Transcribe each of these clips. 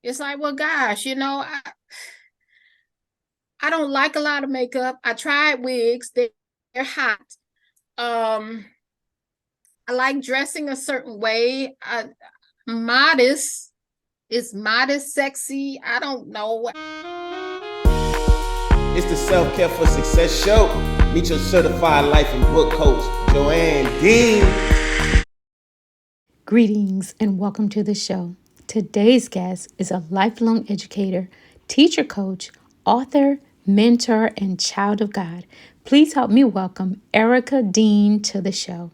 It's like, well, gosh, I don't like a lot of makeup. I tried wigs. They're hot. Um, I like dressing a certain way. Modest is modest, sexy. I don't know. It's the Self-Care for Success show. Meet your certified life and book coach, Joanne Dean. Greetings and welcome to the show. Today's guest is a lifelong educator, teacher coach, author, mentor, and child of God. Please help me welcome Erica Dean to the show.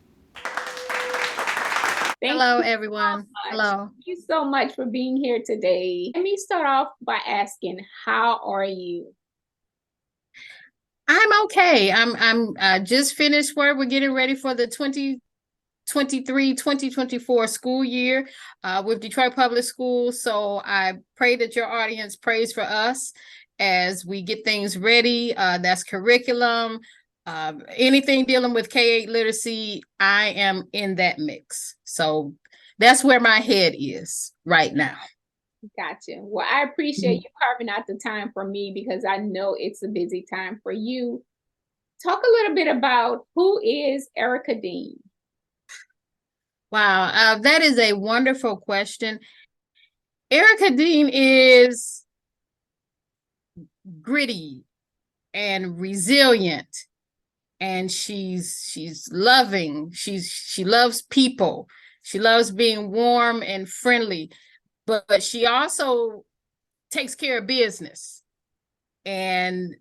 Hello, everyone. Hello. Thank you so much for being here today. Let me start off by asking, how are you? I'm okay. I'm just finished work. We're getting ready for the 2023-2024 school year with Detroit Public Schools. So I pray that your audience prays for us as we get things ready. That's curriculum, anything dealing with K-8 literacy. I am in that mix. So that's where my head is right now. Gotcha. Well, I appreciate you carving out the time for me because I know it's a busy time for you. Talk a little bit about who is Erica Dean? Wow, that is a wonderful question. Erica Dean is gritty and resilient, and she's loving. She loves people. She loves being warm and friendly, but she also takes care of business. And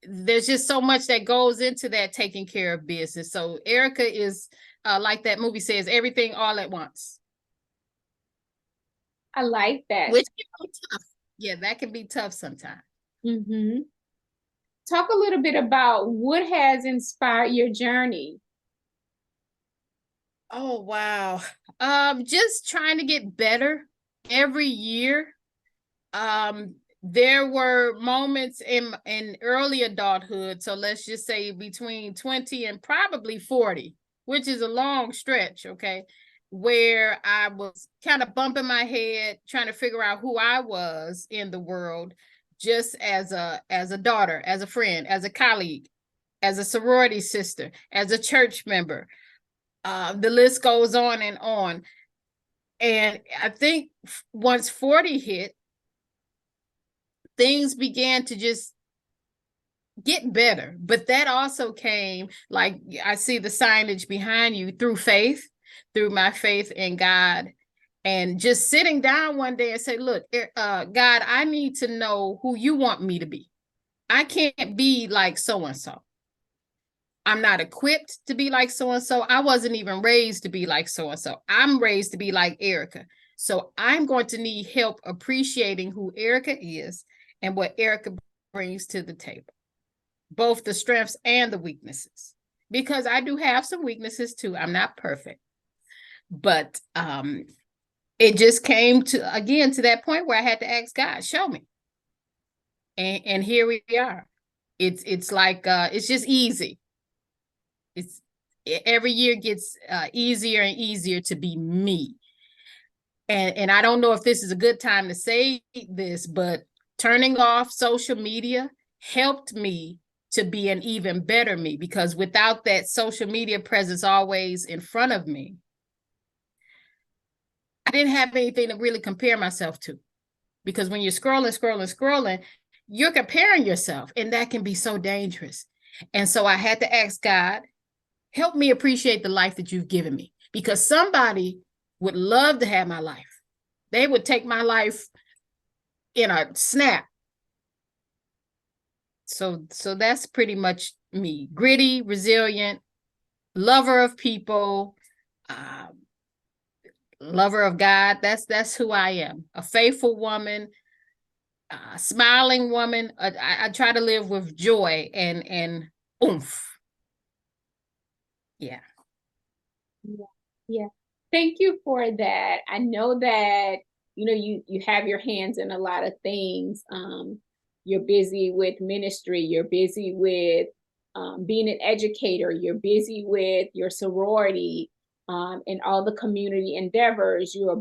there's just so much that goes into that taking care of business. So Erica is like that movie says, everything all at once. I like that. Which can be tough. Yeah, that can be tough sometimes. Mm-hmm. Talk a little bit about what has inspired your journey. Oh, wow. Just trying to get better every year. There were moments in early adulthood, so let's just say between 20 and probably 40, which is a long stretch, okay, where I was kind of bumping my head trying to figure out who I was in the world, just as a daughter, as a friend, as a colleague, as a sorority sister, as a church member. The list goes on and on. And I think once 40 hit, things began to just get better. But that also came, like I see the signage behind you, through faith, through my faith in God. And just sitting down one day and say, look, God, I need to know who you want me to be. I can't be like so-and-so. I'm not equipped to be like so-and-so. I wasn't even raised to be like so-and-so. I'm raised to be like Erica. So I'm going to need help appreciating who Erica is and what Erica brings to the table, both the strengths and the weaknesses, because I do have some weaknesses too. I'm not perfect, but it just came to, again, to that point where I had to ask God, show me. And here we are. It's like, it's just easy. It's every year gets easier and easier to be me. And I don't know if this is a good time to say this, but turning off social media helped me to be an even better me, because without that social media presence always in front of me, I didn't have anything to really compare myself to. Because when you're scrolling, you're comparing yourself, and that can be so dangerous. And so I had to ask God, help me appreciate the life that you've given me, because somebody would love to have my life. They would take my life in a snap. So that's pretty much me. Gritty, resilient, lover of people, lover of God. That's who I am. A faithful woman, a smiling woman. I try to live with joy and oomph. Yeah. Yeah. Thank you for that. I know that, you have your hands in a lot of things. You're busy with ministry. You're busy with being an educator. You're busy with your sorority and all the community endeavors. You a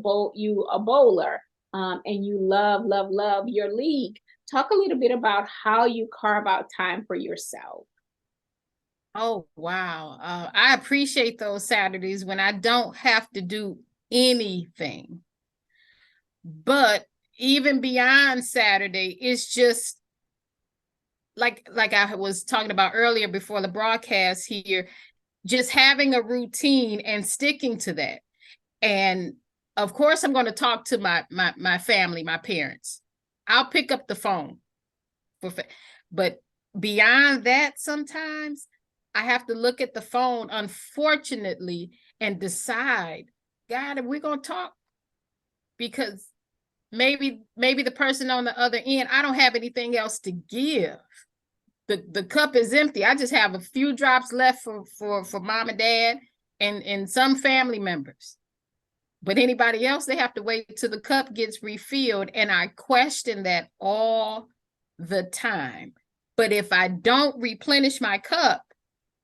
bowler. and you love, love, love your league. Talk a little bit about how you carve out time for yourself. Oh, wow. I appreciate those Saturdays when I don't have to do anything. But even beyond Saturday, it's just like I was talking about earlier before the broadcast here, just having a routine and sticking to that. And of course, I'm going to talk to my family, my parents. I'll pick up the phone but beyond that, sometimes I have to look at the phone, unfortunately, and decide, God, are we going to talk? Because maybe the person on the other end, I don't have anything else to give. The cup is empty. I just have a few drops left for mom and dad and some family members. But anybody else, they have to wait till the cup gets refilled. And I question that all the time. But if I don't replenish my cup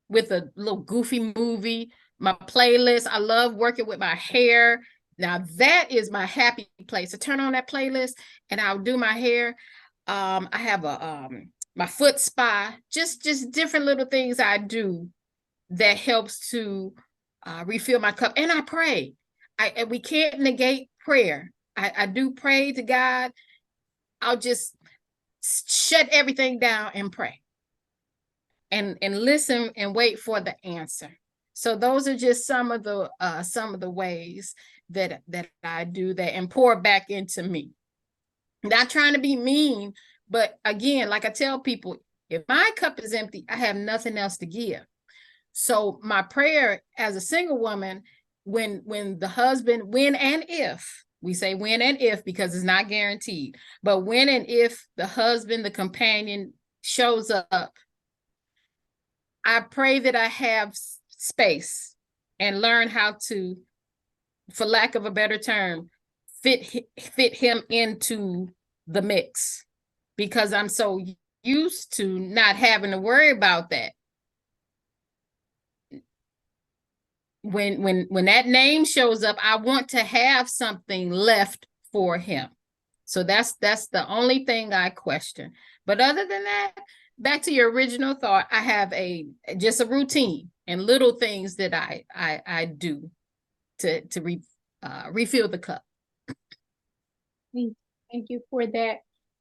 with a little goofy movie, my playlist, I love working with my hair. Now that is my happy place. I turn on that playlist and I'll do my hair. I have my foot spa, just different little things I do that helps to refill my cup. And I pray. And we can't negate prayer. I do pray to God. I'll just shut everything down and pray and listen and wait for the answer. So those are just some of the ways that I do that and pour back into me. Not trying to be mean, but again, like I tell people, if my cup is empty, I have nothing else to give. So my prayer as a single woman, when the husband, when and if, we say when and if because it's not guaranteed, but when and if the husband, the companion shows up, I pray that I have space and learn how to, for lack of a better term, fit him into the mix, because I'm so used to not having to worry about that. When that name shows up, I want to have something left for him. So that's the only thing I question. But other than that, back to your original thought, I have just a routine and little things that I do to refill the cup. Thank you for that.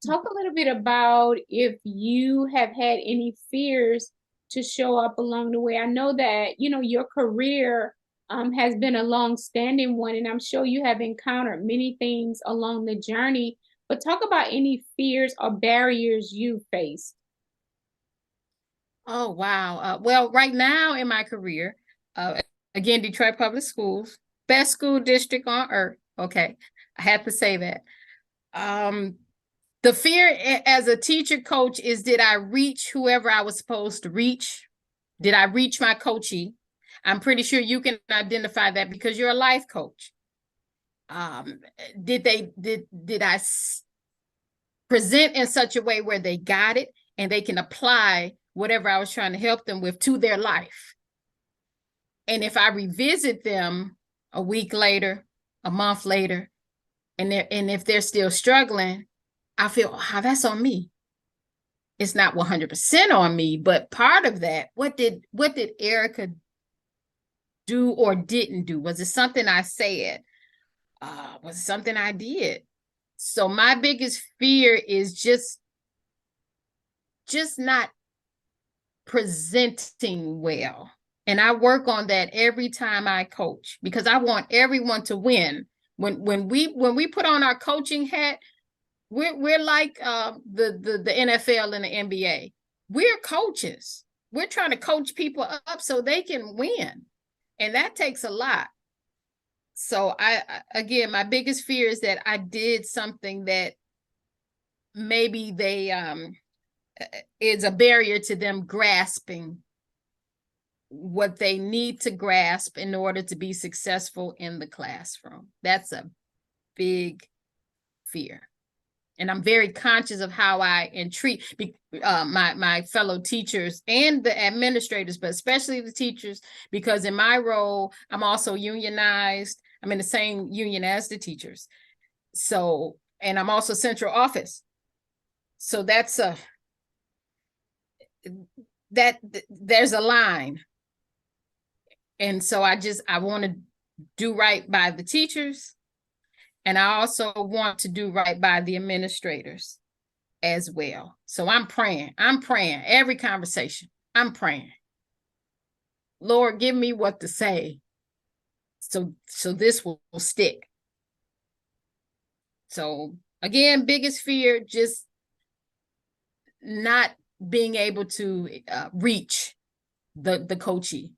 Talk a little bit about if you have had any fears to show up along the way. I know that, your career has been a long-standing one, and I'm sure you have encountered many things along the journey, but talk about any fears or barriers you faced. Oh, wow. Well, right now in my career, again, Detroit Public Schools, best school district on earth. Okay, I had to say that. The fear as a teacher coach is, did I reach whoever I was supposed to reach? Did I reach my coachee? I'm pretty sure you can identify that because you're a life coach. Did I present in such a way where they got it and they can apply whatever I was trying to help them with to their life? And if I revisit them a week later, a month later, and if they're still struggling, I feel, oh, that's on me. It's not 100% on me, but part of that, what did Erica do or didn't do? Was it something I said? Was it something I did? So my biggest fear is just not presenting well. And I work on that every time I coach, because I want everyone to win. When we put on our coaching hat, we're like the NFL and the NBA. We're coaches. We're trying to coach people up so they can win. And that takes a lot. So again, my biggest fear is that I did something that maybe they is a barrier to them grasping what they need to grasp in order to be successful in the classroom. That's a big fear. And I'm very conscious of how I entreat my fellow teachers and the administrators, but especially the teachers, because in my role, I'm also unionized. I'm in the same union as the teachers. So, and I'm also central office. So that's there's a line. And so I want to do right by the teachers. And I also want to do right by the administrators as well. So I'm praying every conversation. I'm praying, Lord, give me what to say. So this will stick. So again, biggest fear, just not being able to reach the coachee.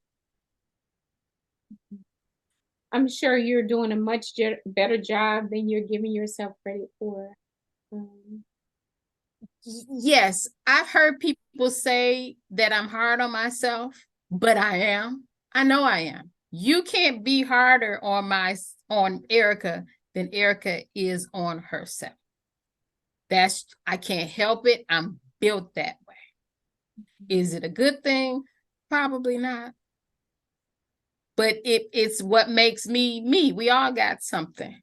I'm sure you're doing a much better job than you're giving yourself credit for. Yes, I've heard people say that I'm hard on myself, but I am. I know I am. You can't be harder on Erica than Erica is on herself. I can't help it. I'm built that way. Is it a good thing? Probably not. But it's what makes me me. We all got something.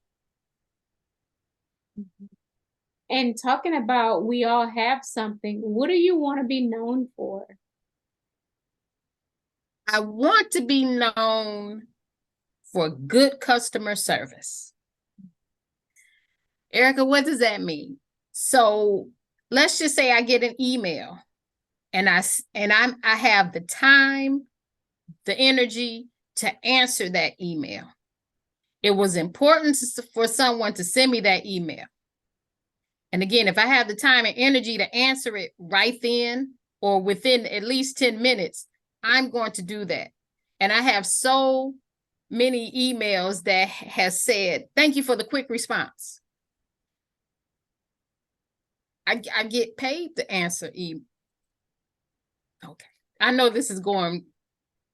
And talking about we all have something, what do you want to be known for? I want to be known for good customer service. Erica, what does that mean? So let's just say I get an email and I have the time, the energy to answer that email. It was important for someone to send me that email. And again, if I have the time and energy to answer it right then or within at least 10 minutes, I'm going to do that. And I have so many emails that has said, thank you for the quick response. I get paid to answer email. Okay. I know this is going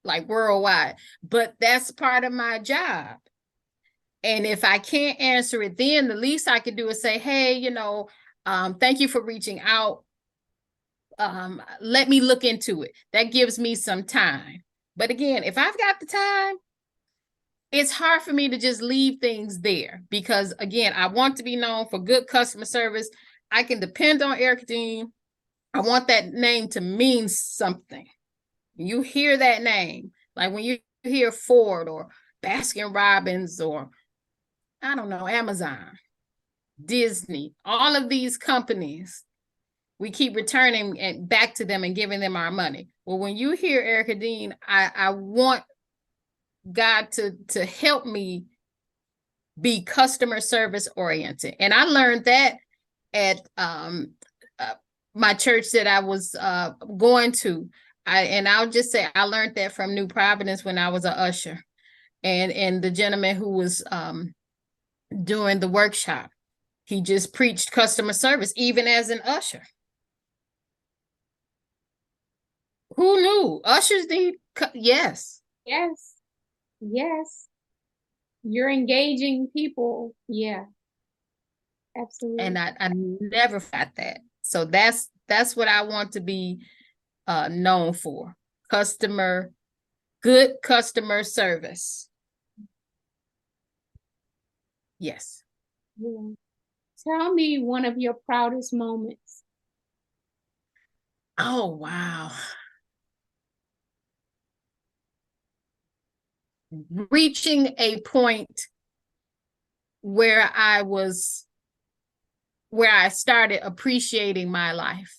like worldwide, but that's part of my job. And if I can't answer it then, the least I can do is say, hey, thank you for reaching out. Let me look into it. That gives me some time. But again, if I've got the time, it's hard for me to just leave things there because, again, I want to be known for good customer service. I can depend on Erica Dean. I want that name to mean something. You hear that name, like when you hear Ford or Baskin Robbins or, I don't know, Amazon, Disney, all of these companies, we keep returning back to them and giving them our money. Well, when you hear Erica Dean, I want God to help me be customer service oriented. And I learned that at my church that I was going to. I'll just say I learned that from New Providence when I was an usher. And the gentleman who was doing the workshop, he just preached customer service, even as an usher. Who knew? Ushers need, yes. Yes. Yes. You're engaging people. Yeah. Absolutely. And I never got that. So that's what I want to be known for. Good customer service. Yes. Yeah. Tell me one of your proudest moments. Oh, wow. Reaching a point where I started appreciating my life.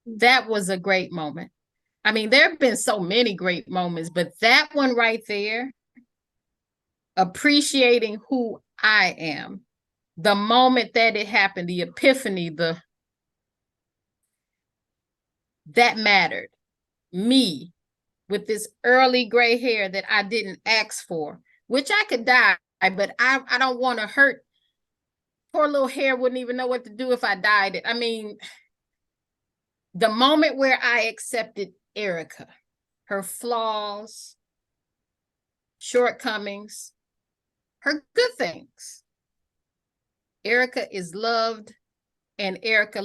That was a great moment. I mean, there have been so many great moments, but that one right there, appreciating who I am, the moment that it happened, the epiphany, that mattered. Me with this early gray hair that I didn't ask for, which I could die, but I don't want to hurt. Poor little hair wouldn't even know what to do if I dyed it. I mean, the moment where I accepted Erica, her flaws, shortcomings, her good things. Erica is loved, and Erica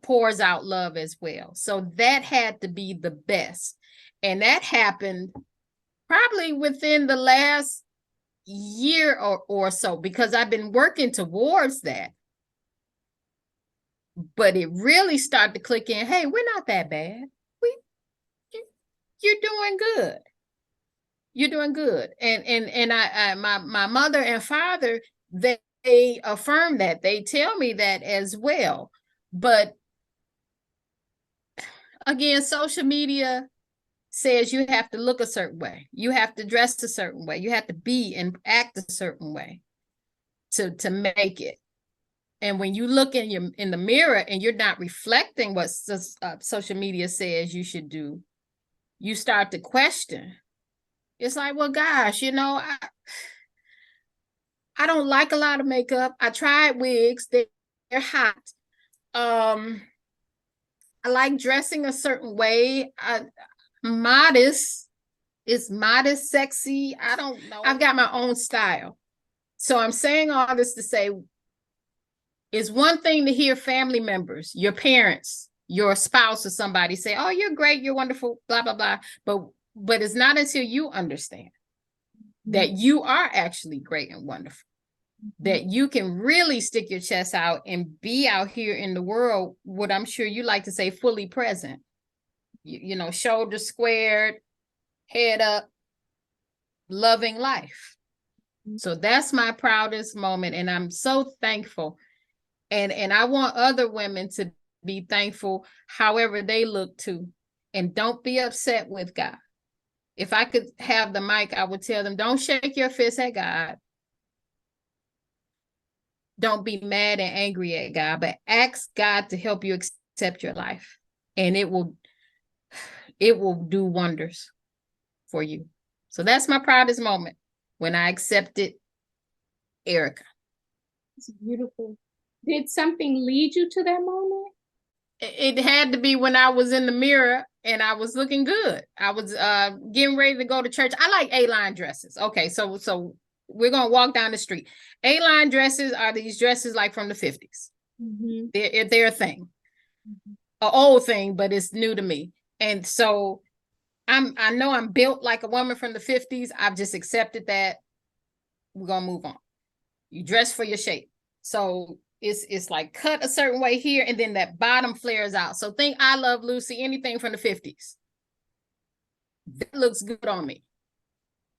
pours out love as well. So that had to be the best. And that happened probably within the last year or so, because I've been working towards that. But it really started to click in. Hey, we're not that bad. You're doing good. You're doing good. And my mother and father, they affirm that. They tell me that as well. But again, social media says you have to look a certain way. You have to dress a certain way. You have to be and act a certain way to make it. And when you look in the mirror and you're not reflecting what social media says you should do, you start to question. It's like, well, gosh, I don't like a lot of makeup. I tried wigs. They're hot. I like dressing a certain way. Modest. Is modest sexy? I don't know. I've got my own style. So I'm saying all this to say, it's one thing to hear family members, your parents, your spouse or somebody say, oh, you're great, you're wonderful, blah, blah, blah. But it's not until you understand that you are actually great and wonderful, that you can really stick your chest out and be out here in the world, what I'm sure you like to say, fully present. Shoulders squared, head up, loving life. So that's my proudest moment. And I'm so thankful. And I want other women to be thankful however they look too. And don't be upset with God. If I could have the mic, I would tell them, don't shake your fist at God. Don't be mad and angry at God, but ask God to help you accept your life. And it will do wonders for you. So that's my proudest moment, when I accepted Erica. It's beautiful. Did something lead you to that moment? It had to be when I was in the mirror and I was looking good. I was getting ready to go to church. I like A-line dresses. Okay, so we're going to walk down the street. A-line dresses are these dresses like from the 50s. Mm-hmm. They're a thing. Mm-hmm. An old thing, but it's new to me. And so I know I'm built like a woman from the 50s. I've just accepted that. We're going to move on. You dress for your shape. So it's like cut a certain way here, and then that bottom flares out. So think I Love Lucy, anything from the 50s. That looks good on me.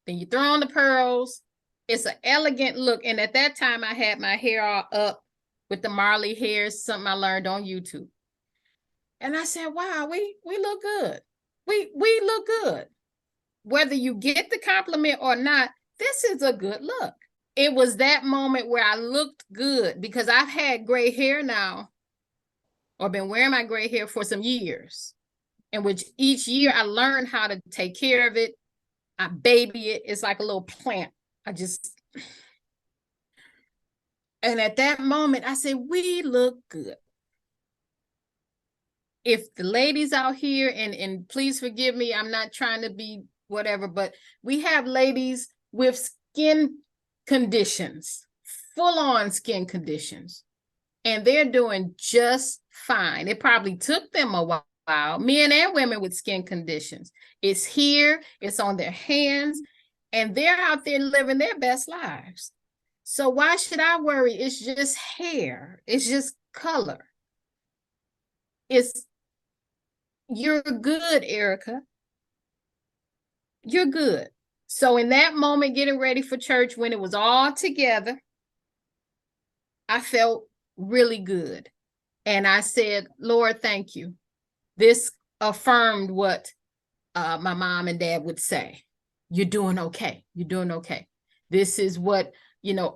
Then you throw on the pearls. It's an elegant look. And at that time, I had my hair all up with the Marley hairs, something I learned on YouTube. And I said, wow, we look good. We look good. Whether you get the compliment or not, this is a good look. It was that moment where I looked good, because I've had gray hair now, or been wearing my gray hair for some years. And which each year I learned how to take care of it. I baby it. It's like a little plant. And at that moment I said, we look good. If the ladies out here, and please forgive me, I'm not trying to be whatever, but we have ladies with skin conditions, full-on skin conditions, and they're doing just fine. It probably took them a while, men and women with skin conditions. It's here, it's on their hands, and they're out there living their best lives. So why should I worry? It's just hair. It's just color. You're good, Erica. You're good. So in that moment, getting ready for church, when it was all together, I felt really good. And I said, Lord, thank you. This affirmed what my mom and dad would say. You're doing okay. You're doing okay. This is what,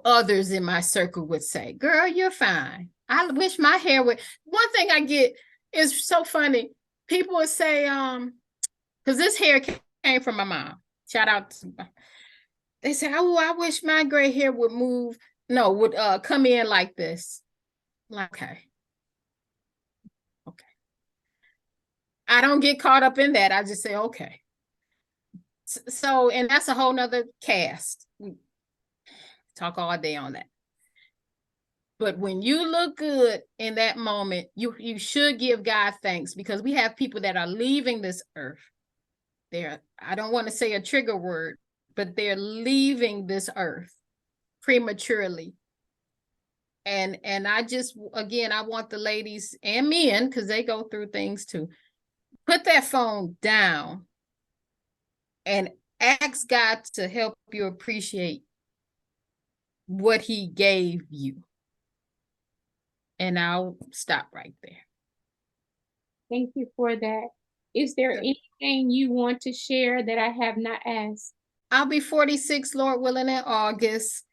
others in my circle would say. Girl, you're fine. I wish my hair would. One thing I get is so funny. People would say, because this hair came from my mom. Shout out to my, they say, oh, I wish my gray hair would would come in like this. Like, okay. I don't get caught up in that. I just say, okay. So, and that's a whole nother cast. We talk all day on that. But when you look good in that moment, you should give God thanks, because we have people that are leaving this earth. I don't want to say a trigger word, but they're leaving this earth prematurely. And I just, again, I want the ladies and men, because they go through things too, put that phone down and ask God to help you appreciate what he gave you. And I'll stop right there. Thank you for that. Is there anything you want to share that I have not asked? I'll be 46, Lord willing, in August.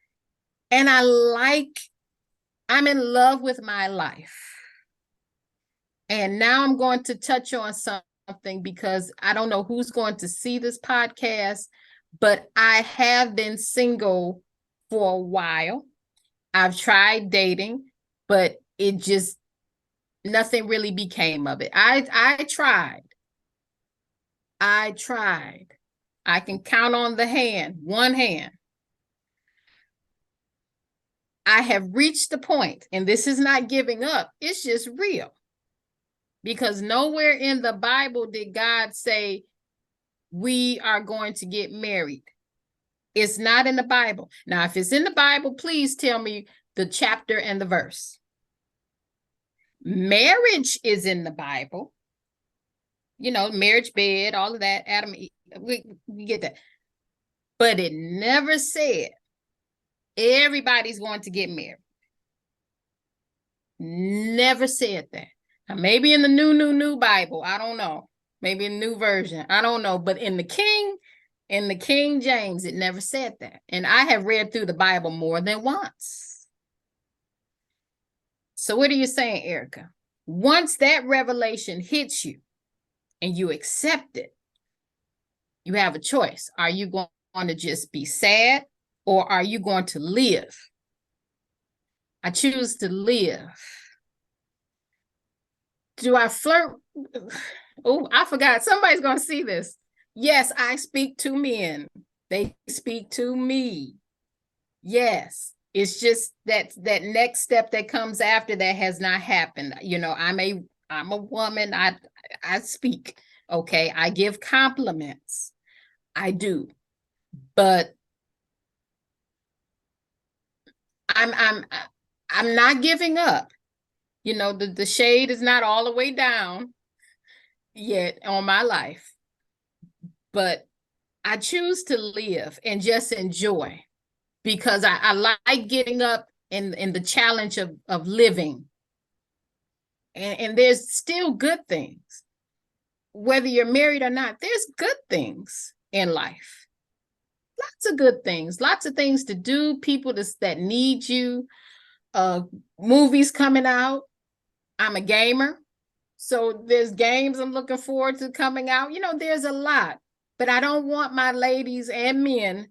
And I'm in love with my life. And now I'm going to touch on something because I don't know who's going to see this podcast, but I have been single for a while. I've tried dating, but it just, nothing really became of it. I tried. I can count on one hand. I have reached the point, and this is not giving up, it's just real. Because nowhere in the Bible did God say we are going to get married. It's not in the Bible. Now, if it's in the Bible, please tell me the chapter and the verse. Marriage is in the Bible. You know, marriage bed, all of that, Adam, we get that. But it never said everybody's going to get married. Never said that. Now, maybe in the new Bible, I don't know. Maybe a new version, I don't know. But in the King James, it never said that. And I have read through the Bible more than once. So what are you saying, Erica? Once that revelation hits you and you accept it, you have a choice. Are you going to just be sad, or are you going to live? I choose to live. Do I flirt? Oh, I forgot. Somebody's going to see this. Yes, I speak to men. They speak to me. Yes. It's just that next step that comes after that has not happened. You know, I'm a woman. I speak. Okay. I give compliments. I do. But I'm not giving up. You know, the shade is not all the way down yet on my life. But I choose to live and just enjoy, because I like getting up in the challenge of living. And there's still good things. Whether you're married or not, there's good things in life. Lots of good things, lots of things to do, people that need you, movies coming out. I'm a gamer, so there's games I'm looking forward to coming out. You know, there's a lot, but I don't want my ladies and men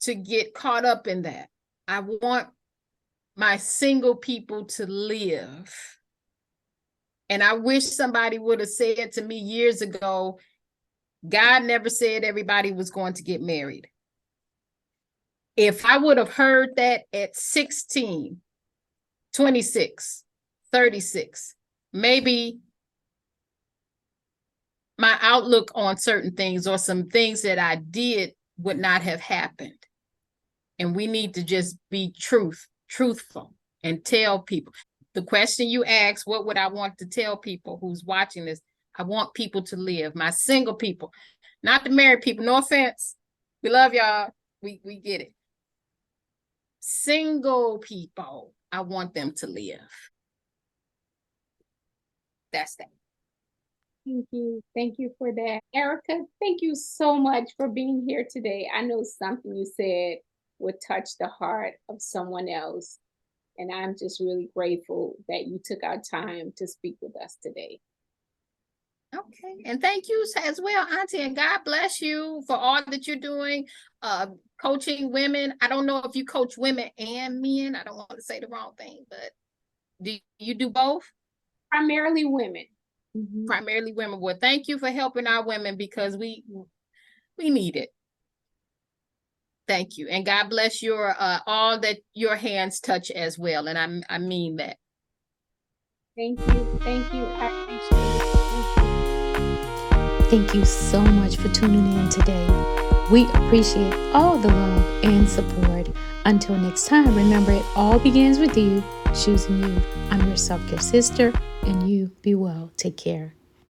to get caught up in that. I want my single people to live. And I wish somebody would have said to me years ago, God never said everybody was going to get married. If I would have heard that at 16, 26, 36, maybe my outlook on certain things or some things that I did would not have happened. And we need to just be truthful and tell people. The question you asked, what would I want to tell people who's watching this? I want people to live, my single people, not the married people. No offense. We love y'all. We get it. Single people, I want them to live. That's that. Thank you. Thank you for that. Erica, thank you so much for being here today. I know something you said would touch the heart of someone else. And I'm just really grateful that you took our time to speak with us today. Okay. And thank you as well, Auntie. And God bless you for all that you're doing. Coaching women. I don't know if you coach women and men. I don't want to say the wrong thing, but do you do both? Primarily women. Mm-hmm. Primarily women. Well, thank you for helping our women, because we need it. Thank you. And God bless your all that your hands touch as well. And I mean that. Thank you. Thank you. I appreciate it. Thank you so much for tuning in today. We appreciate all the love and support. Until next time, remember it all begins with you choosing you. I'm your self-care sister, and you be well. Take care.